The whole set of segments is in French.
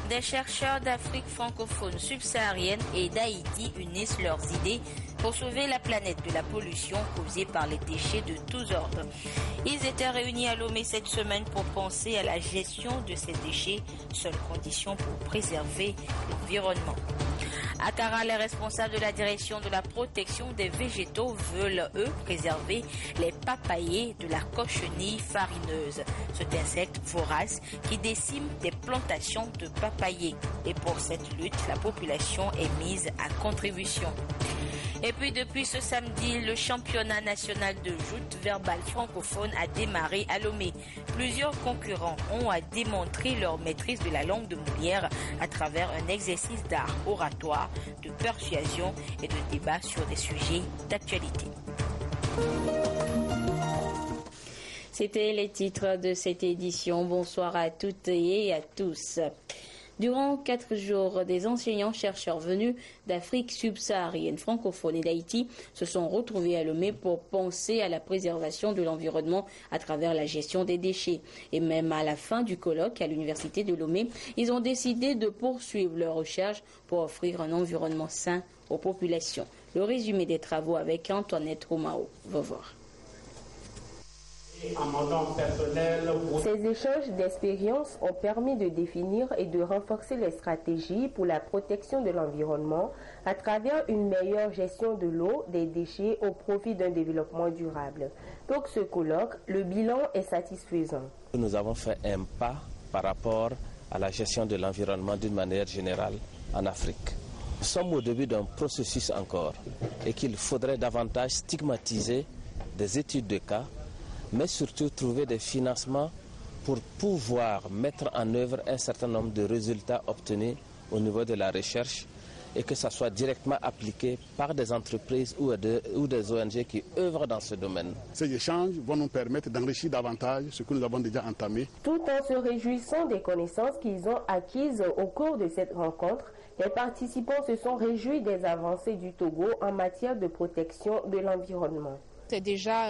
Des chercheurs d'Afrique francophone subsaharienne et d'Haïti unissent leurs idées pour sauver la planète de la pollution causée par les déchets de tous ordres. Ils étaient réunis à Lomé cette semaine pour penser à la gestion de ces déchets, seule condition pour préserver l'environnement. À Kara, les responsables de la direction de la protection des végétaux veulent, eux, préserver les papayers de la cochenille farineuse, cet insecte vorace qui décime des plantations de papayers. Et pour cette lutte, la population est mise à contribution. Et puis depuis ce samedi, le championnat national de joute verbale francophone a démarré à Lomé. Plusieurs concurrents ont à démontrer leur maîtrise de la langue de Molière à travers un exercice d'art oratoire, de persuasion et de débat sur des sujets d'actualité. C'était les titres de cette édition. Bonsoir à toutes et à tous. Durant 4 jours, des enseignants-chercheurs venus d'Afrique subsaharienne francophone et d'Haïti se sont retrouvés à Lomé pour penser à la préservation de l'environnement à travers la gestion des déchets. Et même à la fin du colloque à l'université de Lomé, ils ont décidé de poursuivre leurs recherches pour offrir un environnement sain aux populations. Le résumé des travaux avec Antoinette Romao. Va voir. Ces échanges d'expériences ont permis de définir et de renforcer les stratégies pour la protection de l'environnement à travers une meilleure gestion de l'eau, des déchets au profit d'un développement durable. Pour ce colloque, le bilan est satisfaisant. Nous avons fait un pas par rapport à la gestion de l'environnement d'une manière générale en Afrique. Nous sommes au début d'un processus encore et qu'il faudrait davantage stigmatiser des études de cas, mais surtout trouver des financements pour pouvoir mettre en œuvre un certain nombre de résultats obtenus au niveau de la recherche et que ça soit directement appliqué par des entreprises ou des ONG qui œuvrent dans ce domaine. Ces échanges vont nous permettre d'enrichir davantage ce que nous avons déjà entamé. Tout en se réjouissant des connaissances qu'ils ont acquises au cours de cette rencontre, les participants se sont réjouis des avancées du Togo en matière de protection de l'environnement. C'est déjà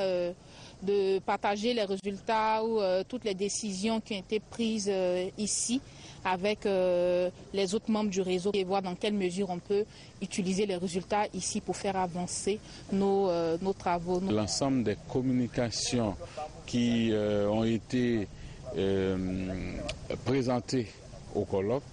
de partager les résultats ou toutes les décisions qui ont été prises ici avec les autres membres du réseau et voir dans quelle mesure on peut utiliser les résultats ici pour faire avancer nos travaux. L'ensemble des communications qui ont été présentées au colloque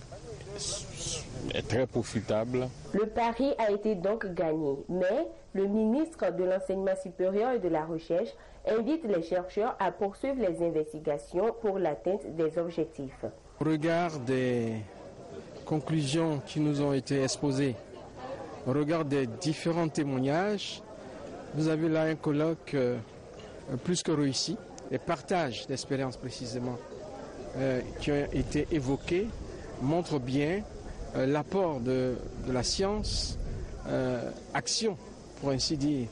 est très profitable. Le pari a été donc gagné, mais le ministre de l'Enseignement supérieur et de la Recherche invite les chercheurs à poursuivre les investigations pour l'atteinte des objectifs. Au regard des conclusions qui nous ont été exposées, au regard des différents témoignages, vous avez là un colloque plus que réussi, les partages d'expériences précisément qui ont été évoqués montrent bien l'apport de la science, action pour ainsi dire,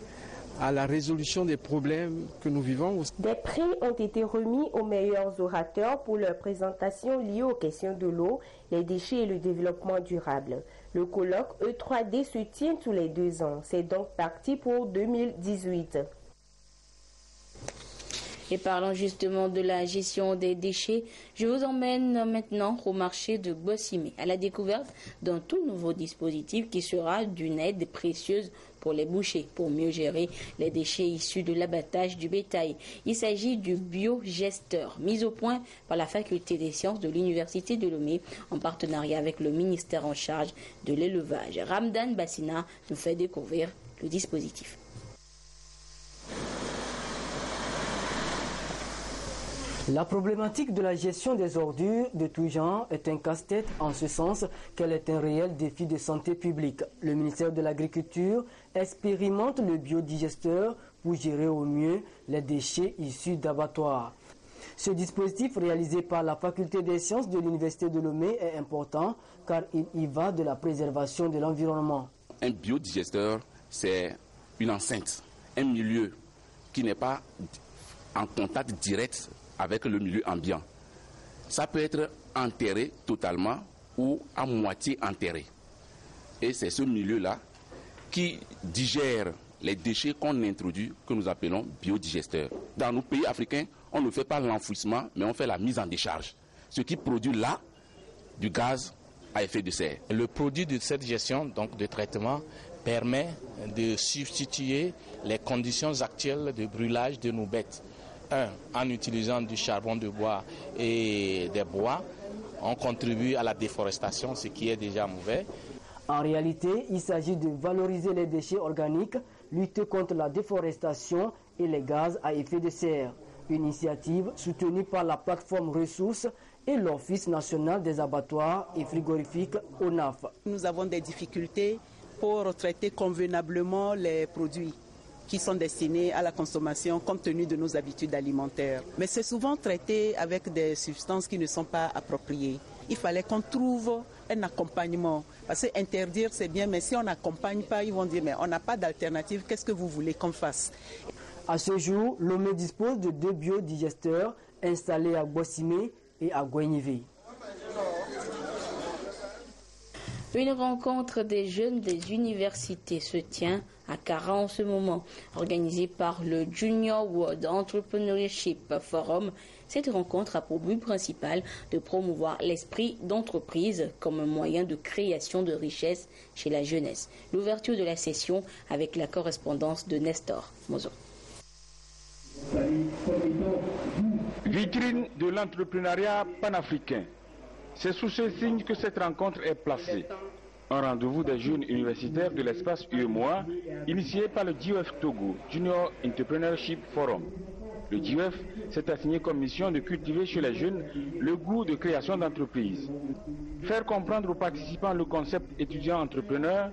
à la résolution des problèmes que nous vivons. Des prix ont été remis aux meilleurs orateurs pour leur présentation liée aux questions de l'eau, les déchets et le développement durable. Le colloque E3D se tient tous les 2 ans. C'est donc parti pour 2018. Et parlant justement de la gestion des déchets, je vous emmène maintenant au marché de Bossimé, à la découverte d'un tout nouveau dispositif qui sera d'une aide précieuse pour les bouchers, pour mieux gérer les déchets issus de l'abattage du bétail. Il s'agit du biogesteur, mis au point par la faculté des sciences de l'université de Lomé, en partenariat avec le ministère en charge de l'élevage. Ramdan Bassina nous fait découvrir le dispositif. La problématique de la gestion des ordures de tout genre est un casse-tête en ce sens qu'elle est un réel défi de santé publique. Le ministère de l'Agriculture expérimente le biodigesteur pour gérer au mieux les déchets issus d'abattoirs. Ce dispositif réalisé par la faculté des sciences de l'université de Lomé est important car il y va de la préservation de l'environnement. Un biodigesteur, c'est une enceinte, un milieu qui n'est pas en contact direct avec le milieu ambiant. Ça peut être enterré totalement ou à moitié enterré. Et c'est ce milieu-là qui digère les déchets qu'on introduit, que nous appelons biodigesteurs. Dans nos pays africains, on ne fait pas l'enfouissement, mais on fait la mise en décharge. Ce qui produit là du gaz à effet de serre. Le produit de cette gestion donc, de traitement permet de substituer les conditions actuelles de brûlage de nos bêtes. En utilisant du charbon de bois et des bois, on contribue à la déforestation, ce qui est déjà mauvais. En réalité, il s'agit de valoriser les déchets organiques, lutter contre la déforestation et les gaz à effet de serre. Une initiative soutenue par la plateforme Ressources et l'Office national des abattoirs et frigorifiques ONAF. Nous avons des difficultés pour traiter convenablement les produits qui sont destinés à la consommation compte tenu de nos habitudes alimentaires. Mais c'est souvent traité avec des substances qui ne sont pas appropriées. Il fallait qu'on trouve un accompagnement. Parce que interdire, c'est bien, mais si on n'accompagne pas, ils vont dire, mais on n'a pas d'alternative, qu'est-ce que vous voulez qu'on fasse? À ce jour, Lomé dispose de 2 biodigesteurs installés à Bossimé et à Gouenivé. Une rencontre des jeunes des universités se tient à Kara en ce moment, organisée par le Junior World Entrepreneurship Forum. Cette rencontre a pour but principal de promouvoir l'esprit d'entreprise comme un moyen de création de richesse chez la jeunesse. L'ouverture de la session avec la correspondance de Nestor Mozo. Vitrine de l'entrepreneuriat panafricain. C'est sous ce signe que cette rencontre est placée. Un rendez-vous des jeunes universitaires de l'espace UEMOA, initié par le GIUF Togo, Junior Entrepreneurship Forum. Le GIUF s'est assigné comme mission de cultiver chez les jeunes le goût de création d'entreprise. Faire comprendre aux participants le concept étudiant-entrepreneur,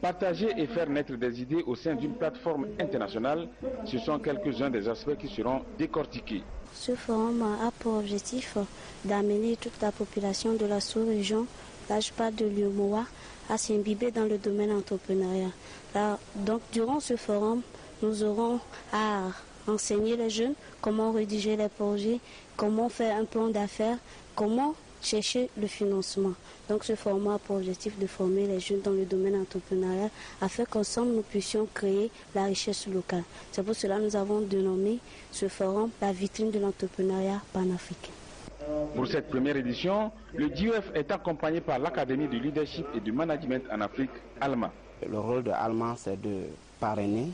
partager et faire naître des idées au sein d'une plateforme internationale, ce sont quelques-uns des aspects qui seront décortiqués. Ce forum a pour objectif d'amener toute la population de la sous-région, là je parle de l'UEMOA, à s'imbiber dans le domaine entrepreneurial. Donc durant ce forum, nous aurons à enseigner les jeunes comment rédiger les projets, comment faire un plan d'affaires, comment chercher le financement. Donc ce format a pour objectif de former les jeunes dans le domaine entrepreneurial afin qu'ensemble nous puissions créer la richesse locale. C'est pour cela que nous avons dénommé ce forum la vitrine de l'entrepreneuriat panafricain. Pour cette première édition, le GIUF est accompagné par l'Académie du leadership et du management en Afrique, ALMA. Le rôle de ALMA, c'est de parrainer,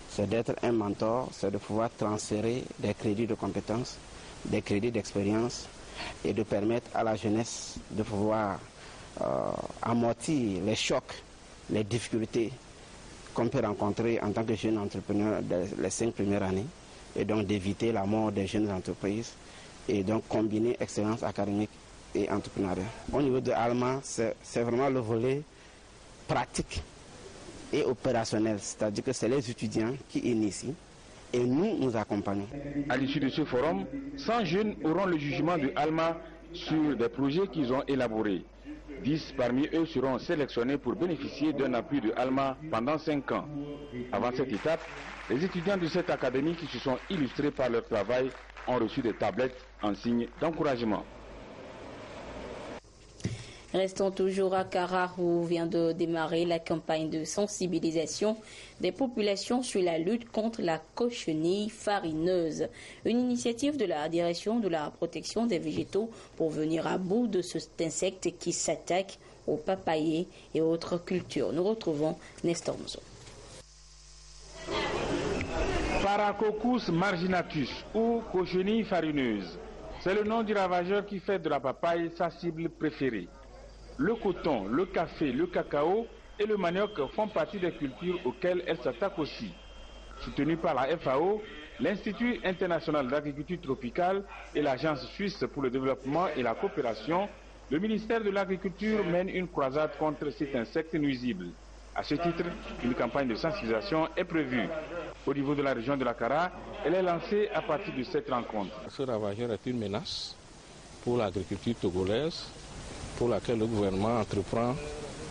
c'est d'être un mentor, c'est de pouvoir transférer des crédits de compétences, des crédits d'expérience et de permettre à la jeunesse de pouvoir amortir les chocs, les difficultés qu'on peut rencontrer en tant que jeune entrepreneur les 5 premières années et donc d'éviter la mort des jeunes entreprises et donc combiner excellence académique et entrepreneuriat. Au niveau de ALMA, c'est vraiment le volet pratique et opérationnel, c'est-à-dire que c'est les étudiants qui initient et nous accompagnons. À l'issue de ce forum, 100 jeunes auront le jugement de ALMA sur des projets qu'ils ont élaborés. 10 parmi eux seront sélectionnés pour bénéficier d'un appui de ALMA pendant 5 ans. Avant cette étape, les étudiants de cette académie qui se sont illustrés par leur travail ont reçu des tablettes en signe d'encouragement. Restons toujours à Kara où vient de démarrer la campagne de sensibilisation des populations sur la lutte contre la cochenille farineuse. Une initiative de la direction de la protection des végétaux pour venir à bout de cet insecte qui s'attaque aux papayers et autres cultures. Nous retrouvons Nestor Mozo. Paracoccus marginatus ou cochenille farineuse, c'est le nom du ravageur qui fait de la papaye sa cible préférée. Le coton, le café, le cacao et le manioc font partie des cultures auxquelles elle s'attaque aussi. Soutenu par la FAO, l'Institut international d'agriculture tropicale et l'Agence suisse pour le développement et la coopération, le ministère de l'Agriculture mène une croisade contre cet insecte nuisible. À ce titre, une campagne de sensibilisation est prévue. Au niveau de la région de la Kara, elle est lancée à partir de cette rencontre. Ce ravageur est une menace pour l'agriculture togolaise, pour laquelle le gouvernement entreprend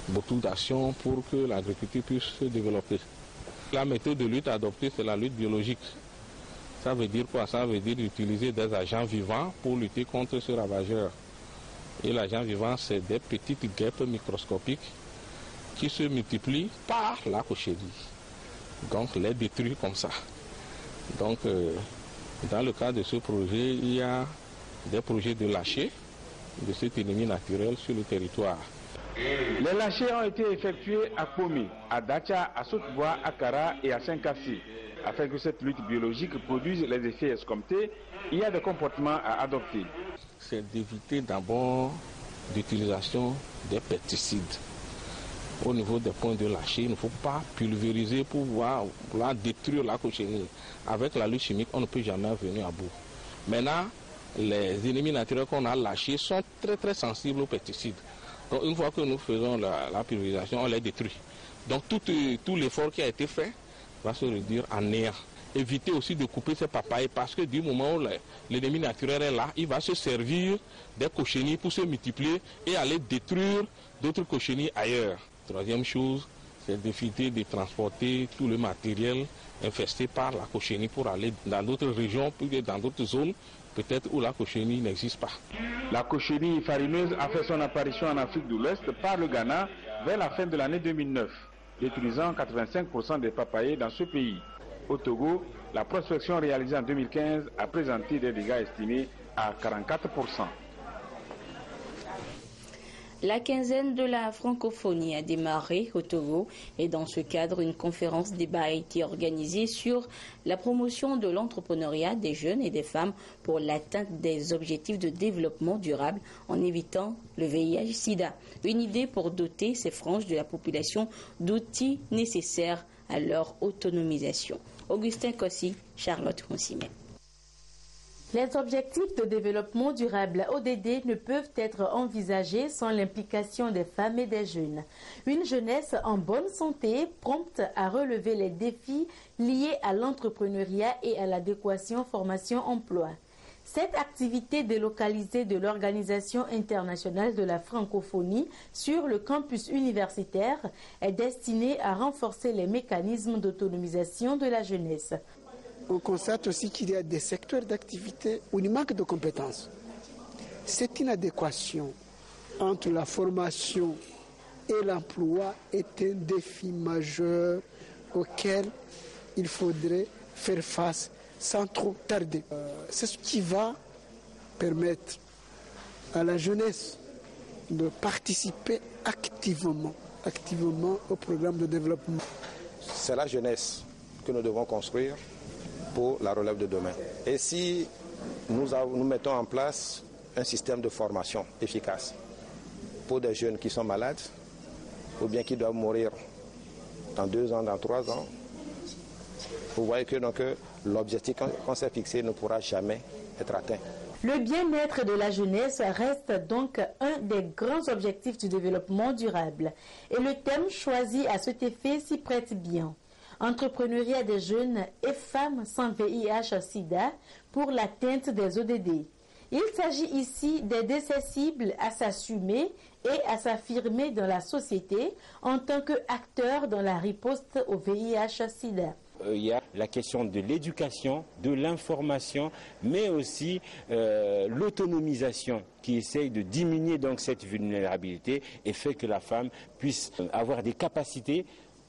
beaucoup d'actions pour que l'agriculture puisse se développer. La méthode de lutte adoptée, c'est la lutte biologique. Ça veut dire quoi? Ça veut dire utiliser des agents vivants pour lutter contre ce ravageur. Et l'agent vivant, c'est des petites guêpes microscopiques qui se multiplient par la cochenille. Donc les détruire comme ça. Donc dans le cadre de ce projet, il y a des projets de lâcher de cet ennemi naturel sur le territoire. Les lâchers ont été effectués à Komi, à Dacha, à Sotbois, à Kara et à Saint-Cassi. Afin que cette lutte biologique produise les effets escomptés, il y a des comportements à adopter. C'est d'éviter d'abord l'utilisation des pesticides. Au niveau des points de lâcher, il ne faut pas pulvériser pour pouvoir détruire la cochenille. Avec la lutte chimique, on ne peut jamais venir à bout. Maintenant, les ennemis naturels qu'on a lâchés sont très sensibles aux pesticides. Donc une fois que nous faisons la pulvérisation, on les détruit. Donc tout l'effort qui a été fait va se réduire en néant. Éviter aussi de couper ces papayes parce que du moment où l'ennemi naturel est là, il va se servir des cochenilles pour se multiplier et aller détruire d'autres cochenilles ailleurs. Troisième chose, c'est d'éviter de transporter tout le matériel infesté par la cochenille pour aller dans d'autres régions, dans d'autres zones, peut-être où la cochenille n'existe pas. La cochenille farineuse a fait son apparition en Afrique de l'Ouest par le Ghana vers la fin de l'année 2009, détruisant 85% des papayers dans ce pays. Au Togo, la prospection réalisée en 2015 a présenté des dégâts estimés à 44%. La quinzaine de la francophonie a démarré au Togo et dans ce cadre, une conférence débat a été organisée sur la promotion de l'entrepreneuriat des jeunes et des femmes pour l'atteinte des objectifs de développement durable en évitant le VIH-Sida. Une idée pour doter ces franges de la population d'outils nécessaires à leur autonomisation. Augustin Kossi, Charlotte Consimet. Les objectifs de développement durable ODD ne peuvent être envisagés sans l'implication des femmes et des jeunes. Une jeunesse en bonne santé, prompte à relever les défis liés à l'entrepreneuriat et à l'adéquation formation-emploi. Cette activité délocalisée de l'Organisation internationale de la francophonie sur le campus universitaire est destinée à renforcer les mécanismes d'autonomisation de la jeunesse. On constate aussi qu'il y a des secteurs d'activité où il manque de compétences. Cette inadéquation entre la formation et l'emploi est un défi majeur auquel il faudrait faire face sans trop tarder. C'est ce qui va permettre à la jeunesse de participer activement au programme de développement. C'est la jeunesse que nous devons construire pour la relève de demain. Et si nous mettons en place un système de formation efficace pour des jeunes qui sont malades ou bien qui doivent mourir dans 2 ans, dans 3 ans, vous voyez que l'objectif qu'on s'est fixé ne pourra jamais être atteint. Le bien-être de la jeunesse reste donc un des grands objectifs du développement durable. Et le thème choisi à cet effet s'y prête bien. Entrepreneuriat des jeunes et femmes sans VIH-Sida pour l'atteinte des ODD. Il s'agit ici d'aider ces cibles à s'assumer et à s'affirmer dans la société en tant qu'acteurs dans la riposte au VIH-Sida. Il y a la question de l'éducation, de l'information, mais aussi l'autonomisation qui essaye de diminuer donc cette vulnérabilité et fait que la femme puisse avoir des capacités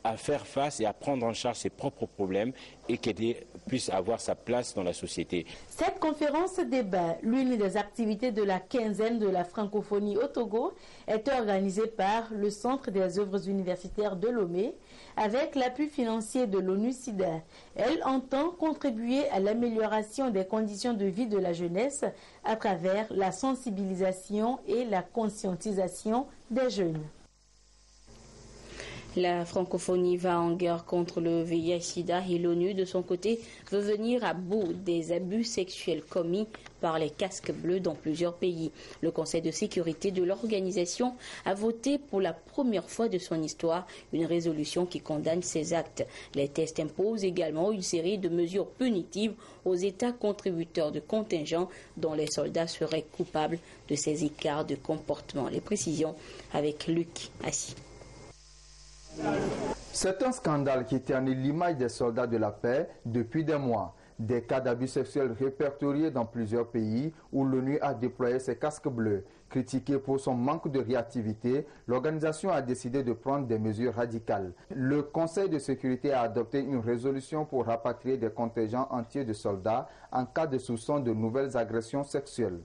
à faire face et à prendre en charge ses propres problèmes et qu'elle puisse avoir sa place dans la société. Cette conférence débat, l'une des activités de la quinzaine de la francophonie au Togo, est organisée par le Centre des œuvres universitaires de Lomé avec l'appui financier de l'ONU-SIDA. Elle entend contribuer à l'amélioration des conditions de vie de la jeunesse à travers la sensibilisation et la conscientisation des jeunes. La francophonie va en guerre contre le VIH-Sida et l'ONU, de son côté, veut venir à bout des abus sexuels commis par les casques bleus dans plusieurs pays. Le Conseil de sécurité de l'organisation a voté pour la première fois de son histoire une résolution qui condamne ces actes. Les tests imposent également une série de mesures punitives aux États contributeurs de contingents dont les soldats seraient coupables de ces écarts de comportement. Les précisions avec Luc Assis. C'est un scandale qui ternit l'image des soldats de la paix depuis des mois. Des cas d'abus sexuels répertoriés dans plusieurs pays où l'ONU a déployé ses casques bleus. Critiquée pour son manque de réactivité, l'organisation a décidé de prendre des mesures radicales. Le Conseil de sécurité a adopté une résolution pour rapatrier des contingents entiers de soldats en cas de soupçon de nouvelles agressions sexuelles.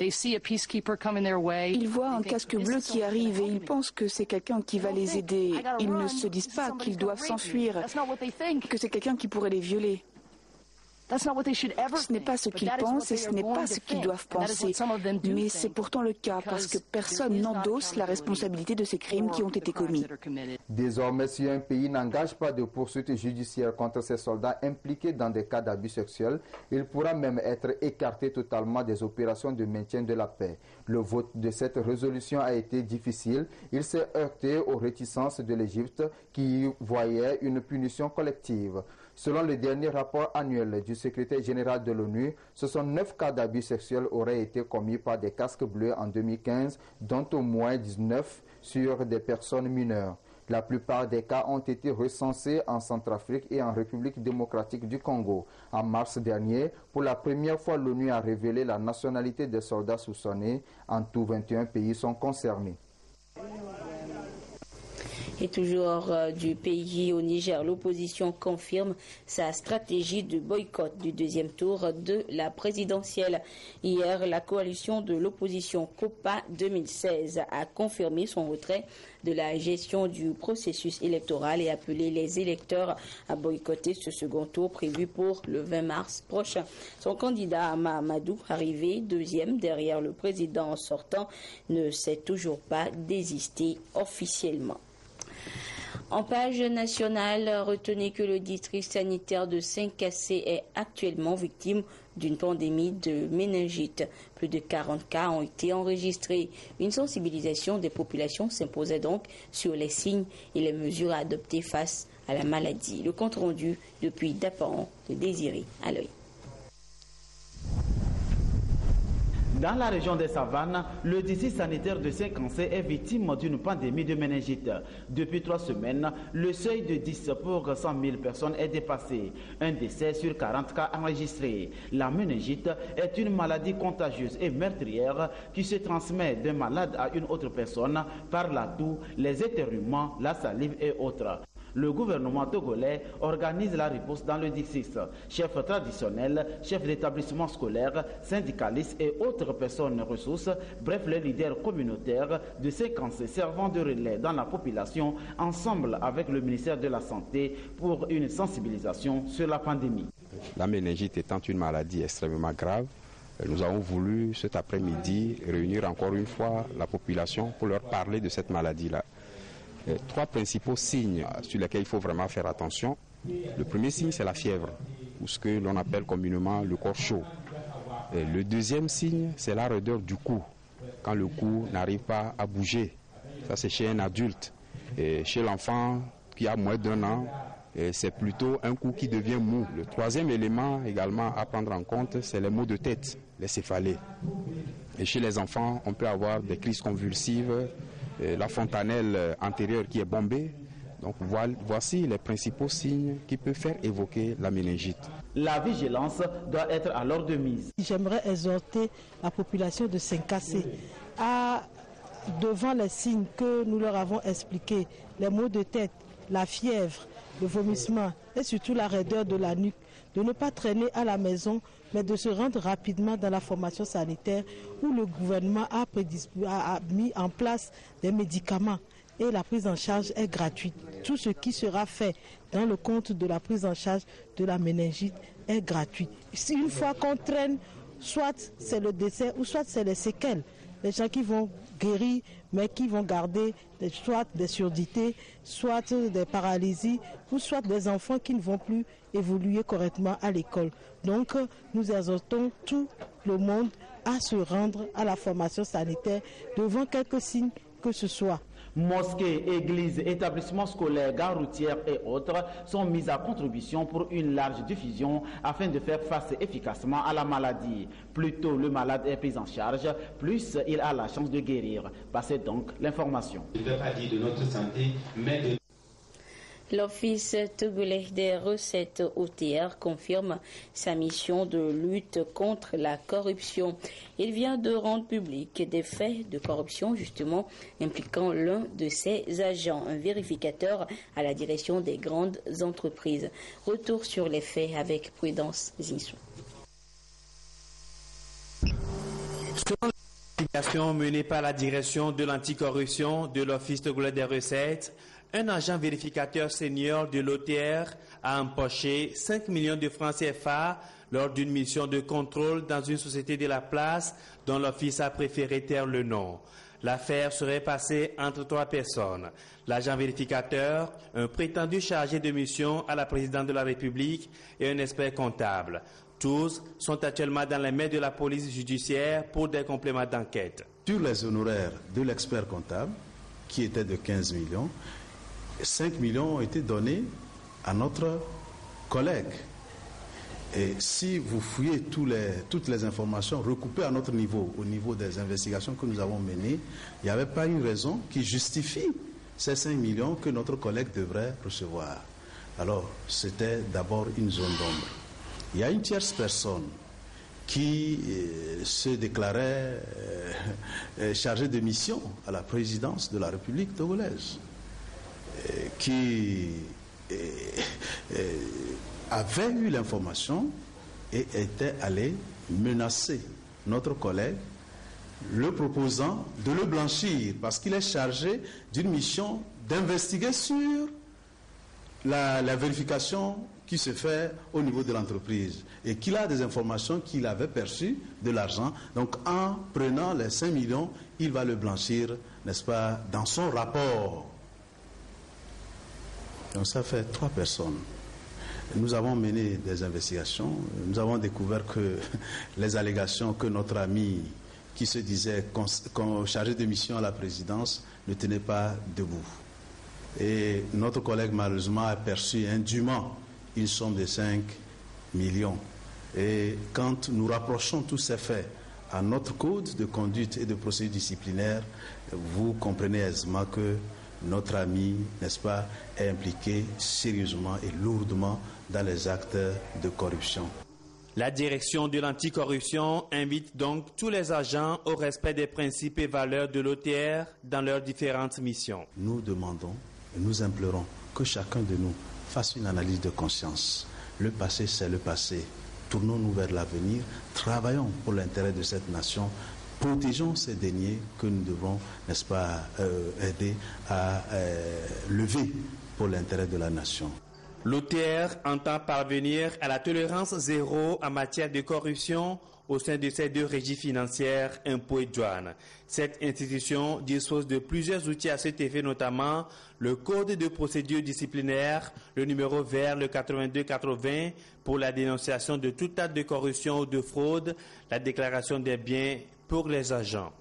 Ils voient un casque bleu qui arrive et ils pensent que c'est quelqu'un qui va les aider. Ils ne se disent pas qu'ils doivent s'enfuir, que c'est quelqu'un qui pourrait les violer. Ce n'est pas ce qu'ils pensent et ce n'est pas ce qu'ils doivent penser. Mais c'est pourtant le cas parce que personne n'endosse la responsabilité de ces crimes qui ont été commis. Désormais, si un pays n'engage pas de poursuites judiciaires contre ses soldats impliqués dans des cas d'abus sexuels, il pourra même être écarté totalement des opérations de maintien de la paix. Le vote de cette résolution a été difficile. Il s'est heurté aux réticences de l'Égypte qui voyait une punition collective. Selon le dernier rapport annuel du secrétaire général de l'ONU, 69 cas d'abus sexuels auraient été commis par des casques bleus en 2015, dont au moins 19 sur des personnes mineures. La plupart des cas ont été recensés en Centrafrique et en République démocratique du Congo. En mars dernier, pour la première fois, l'ONU a révélé la nationalité des soldats soupçonnés. En tout, 21 pays sont concernés. Et toujours du pays au Niger, l'opposition confirme sa stratégie de boycott du deuxième tour de la présidentielle. Hier, la coalition de l'opposition COPA 2016 a confirmé son retrait de la gestion du processus électoral et appelé les électeurs à boycotter ce second tour prévu pour le 20 mars prochain. Son candidat Mahamadou, arrivé deuxième derrière le président sortant, ne s'est toujours pas désisté officiellement. En page nationale, retenez que le district sanitaire de Saint-Cassé est actuellement victime d'une pandémie de méningite. Plus de 40 cas ont été enregistrés. Une sensibilisation des populations s'imposait donc sur les signes et les mesures à adopter face à la maladie. Le compte rendu depuis Dapan de Désiré à l'œil. Dans la région des Savanes, le district sanitaire de Saint-Cassé est victime d'une pandémie de méningite. Depuis 3 semaines, le seuil de 10 pour 100 000 personnes est dépassé. Un décès sur 40 cas enregistrés. La méningite est une maladie contagieuse et meurtrière qui se transmet d'un malade à une autre personne par la toux, les éternuements, la salive et autres. Le gouvernement togolais organise la riposte dans le district. Chefs traditionnels, chefs d'établissement scolaire, syndicalistes et autres personnes ressources, bref les leaders communautaires de Saint-Cassé servant de relais dans la population, ensemble avec le ministère de la Santé pour une sensibilisation sur la pandémie. La méningite étant une maladie extrêmement grave, nous avons voulu cet après-midi réunir encore une fois la population pour leur parler de cette maladie-là. 3 principaux signes sur lesquels il faut vraiment faire attention. Le premier signe, c'est la fièvre, ou ce que l'on appelle communément le corps chaud. Et le deuxième signe, c'est la raideur du cou, quand le cou n'arrive pas à bouger. Ça, c'est chez un adulte. Et chez l'enfant qui a moins d'1 an, c'est plutôt un cou qui devient mou. Le troisième élément également à prendre en compte, c'est les maux de tête, les céphalées. Et chez les enfants, on peut avoir des crises convulsives, la fontanelle antérieure qui est bombée. Donc voici les principaux signes qui peuvent faire évoquer la méningite. La vigilance doit être à l'ordre de mise. J'aimerais exhorter la population de Saint-Cassé à, devant les signes que nous leur avons expliqués, les maux de tête, la fièvre, le vomissement et surtout la raideur de la nuque, de ne pas traîner à la maison, mais de se rendre rapidement dans la formation sanitaire où le gouvernement a mis en place des médicaments et la prise en charge est gratuite. Tout ce qui sera fait dans le compte de la prise en charge de la méningite est gratuit. Si une fois qu'on traîne, soit c'est le décès ou soit c'est les séquelles. Les gens qui vont guérir, mais qui vont garder soit des surdités, soit des paralysies, ou soit des enfants qui ne vont plus évoluer correctement à l'école. Donc, nous exhortons tout le monde à se rendre à la formation sanitaire devant quelques signes que ce soit. Mosquées, églises, établissements scolaires, gares routières et autres sont mis à contribution pour une large diffusion afin de faire face efficacement à la maladie. Plus tôt le malade est pris en charge, plus il a la chance de guérir. Passez donc l'information. Je ne vais pas dire de notre santé, mais de... L'Office togolais des recettes OTR confirme sa mission de lutte contre la corruption. Il vient de rendre public des faits de corruption justement impliquant l'un de ses agents, un vérificateur à la direction des grandes entreprises. Retour sur les faits avec Prudence Zinsou. Selon Investigation menée par la direction de l'anticorruption de l'Office togolais des recettes, un agent vérificateur senior de l'OTR a empoché 5 millions de francs CFA lors d'une mission de contrôle dans une société de la place dont l'office a préféré taire le nom. L'affaire serait passée entre 3 personnes. L'agent vérificateur, un prétendu chargé de mission à la présidente de la République et un expert comptable. Tous sont actuellement dans les mains de la police judiciaire pour des compléments d'enquête. Sur les honoraires de l'expert comptable, qui était de 15 millions, 5 millions ont été donnés à notre collègue. Et si vous fouillez toutes les informations recoupées à notre niveau, au niveau des investigations que nous avons menées, il n'y avait pas une raison qui justifie ces 5 millions que notre collègue devrait recevoir. Alors, c'était d'abord une zone d'ombre. Il y a une tierce personne qui se déclarait chargée de mission à la présidence de la République togolaise, qui avait eu l'information et était allé menacer notre collègue, le proposant de le blanchir parce qu'il est chargé d'une mission d'investiguer sur la vérification qui se fait au niveau de l'entreprise et qu'il a des informations qu'il avait perçues de l'argent. Donc en prenant les 5 millions, il va le blanchir, n'est-ce pas, dans son rapport. Donc ça fait 3 personnes. Nous avons mené des investigations. Nous avons découvert que les allégations que notre ami qui se disait chargé de mission à la présidence ne tenait pas debout. Et notre collègue malheureusement a perçu indûment une somme de 5 millions. Et quand nous rapprochons tous ces faits à notre code de conduite et de procédure disciplinaire, vous comprenez aisément que notre ami, n'est-ce pas, est impliqué sérieusement et lourdement dans les actes de corruption. La direction de l'anticorruption invite donc tous les agents au respect des principes et valeurs de l'OTR dans leurs différentes missions. Nous demandons et nous implorons que chacun de nous fasse une analyse de conscience. Le passé, c'est le passé. Tournons-nous vers l'avenir, travaillons pour l'intérêt de cette nation, protégeons ces deniers que nous devons, n'est-ce pas, aider à lever pour l'intérêt de la nation. L'OTR entend parvenir à la tolérance zéro en matière de corruption au sein de ces 2 régies financières, impôts et douanes. Cette institution dispose de plusieurs outils à cet effet, notamment le code de procédure disciplinaire, le numéro vert, le 8280, pour la dénonciation de tout acte de corruption ou de fraude, la déclaration des biens pour les agents.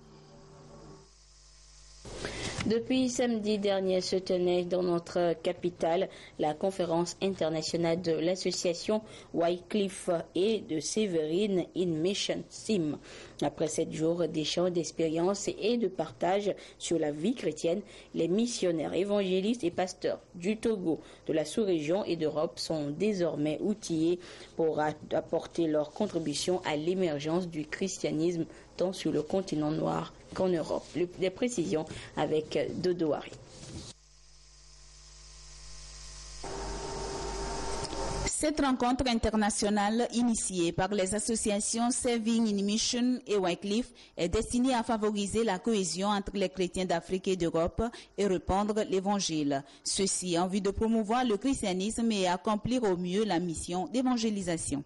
Depuis samedi dernier se tenait dans notre capitale la conférence internationale de l'association Wycliffe et de Séverine in Mission SIM. Après 7 jours d'échanges d'expériences et de partage sur la vie chrétienne, les missionnaires évangélistes et pasteurs du Togo, de la sous-région et d'Europe sont désormais outillés pour apporter leur contribution à l'émergence du christianisme tant sur le continent noir qu'en Europe. Des précisions avec Dodo Hari. Cette rencontre internationale initiée par les associations Serving in Mission et Wycliffe est destinée à favoriser la cohésion entre les chrétiens d'Afrique et d'Europe et répandre l'évangile. Ceci en vue de promouvoir le christianisme et accomplir au mieux la mission d'évangélisation.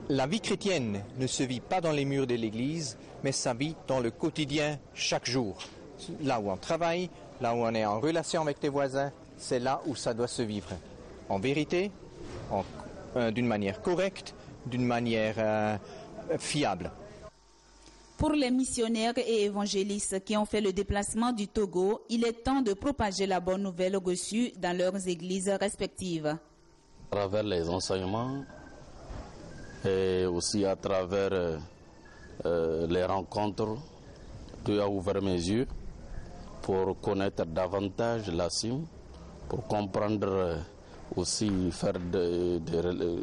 La vie chrétienne ne se vit pas dans les murs de l'église, mais ça vit dans le quotidien chaque jour. Là où on travaille, là où on est en relation avec les voisins, c'est là où ça doit se vivre. En vérité, d'une manière correcte, d'une manière fiable. Pour les missionnaires et évangélistes qui ont fait le déplacement du Togo, il est temps de propager la bonne nouvelle reçue dans leurs églises respectives. À travers les enseignements et aussi à travers les rencontres, tu as ouvert mes yeux pour connaître davantage la CIM, pour comprendre aussi,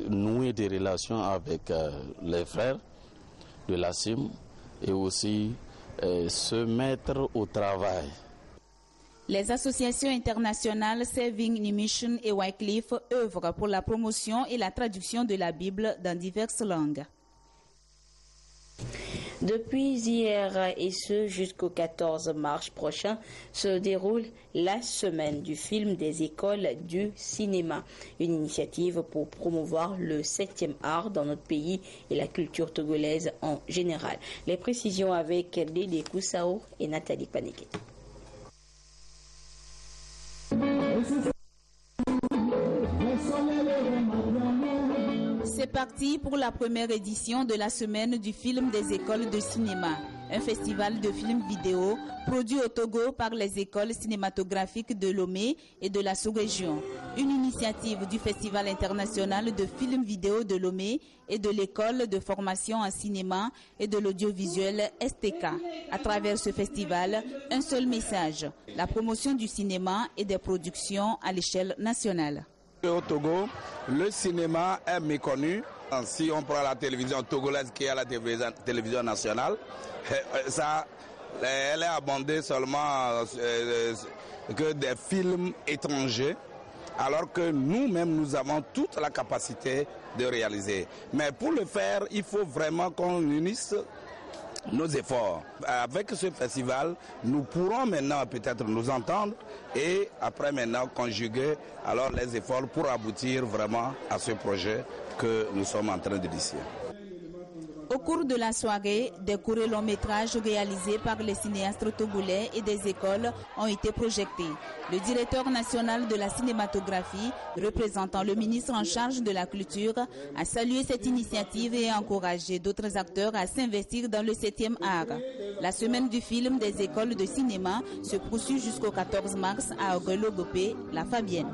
nouer des relations avec les frères de la CIM et aussi se mettre au travail. Les associations internationales Serving in Mission et Wycliffe œuvrent pour la promotion et la traduction de la Bible dans diverses langues. Depuis hier et ce jusqu'au 14 mars prochain se déroule la semaine du film des écoles du cinéma. Une initiative pour promouvoir le 7e art dans notre pays et la culture togolaise en général. Les précisions avec Dédé Koussao et Nathalie Panégué. C'est parti pour la première édition de la semaine du film des écoles de cinéma, un festival de films vidéo produit au Togo par les écoles cinématographiques de Lomé et de la sous-région. Une initiative du Festival international de films vidéo de Lomé et de l'école de formation en cinéma et de l'audiovisuel STK. À travers ce festival, un seul message, la promotion du cinéma et des productions à l'échelle nationale. Au Togo, le cinéma est méconnu. Si on prend la télévision togolaise qui est la télévision nationale, elle est abondée seulement que des films étrangers, alors que nous-mêmes, nous avons toute la capacité de réaliser. Mais pour le faire, il faut vraiment qu'on unisse nos efforts. Avec ce festival, nous pourrons maintenant peut-être nous entendre et après maintenant conjuguer alors les efforts pour aboutir vraiment à ce projet que nous sommes en train d'initier. Au cours de la soirée, des courts et longs métrages réalisés par les cinéastes togolais et des écoles ont été projetés. Le directeur national de la cinématographie, représentant le ministre en charge de la culture, a salué cette initiative et a encouragé d'autres acteurs à s'investir dans le 7e art. La semaine du film des écoles de cinéma se poursuit jusqu'au 14 mars à Ogolo-Gopé, la Fabienne.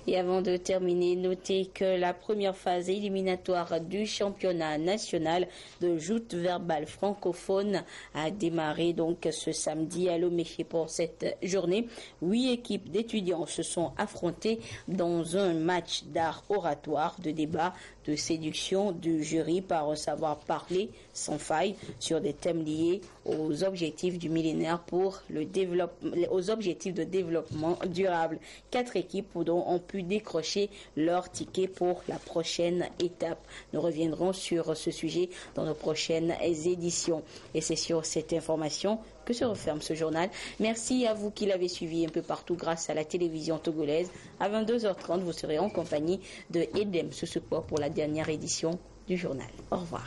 Et avant de terminer, notez que la première phase éliminatoire du championnat national de joute verbale francophone a démarré donc ce samedi à Lomé. Pour cette journée, 8 équipes d'étudiants se sont affrontées dans un match d'art oratoire, de débat, de séduction du jury par un savoir parler sans faille sur des thèmes liés aux objectifs du millénaire pour le développement, aux objectifs de développement durable. 4 équipes ont pu décrocher leur ticket pour la prochaine étape. Nous reviendrons sur ce sujet dans nos prochaines éditions. Et c'est sur cette information que se referme ce journal. Merci à vous qui l'avez suivi un peu partout grâce à la télévision togolaise. À 22h30, vous serez en compagnie de Edem Susukpo pour la dernière édition du journal. Au revoir.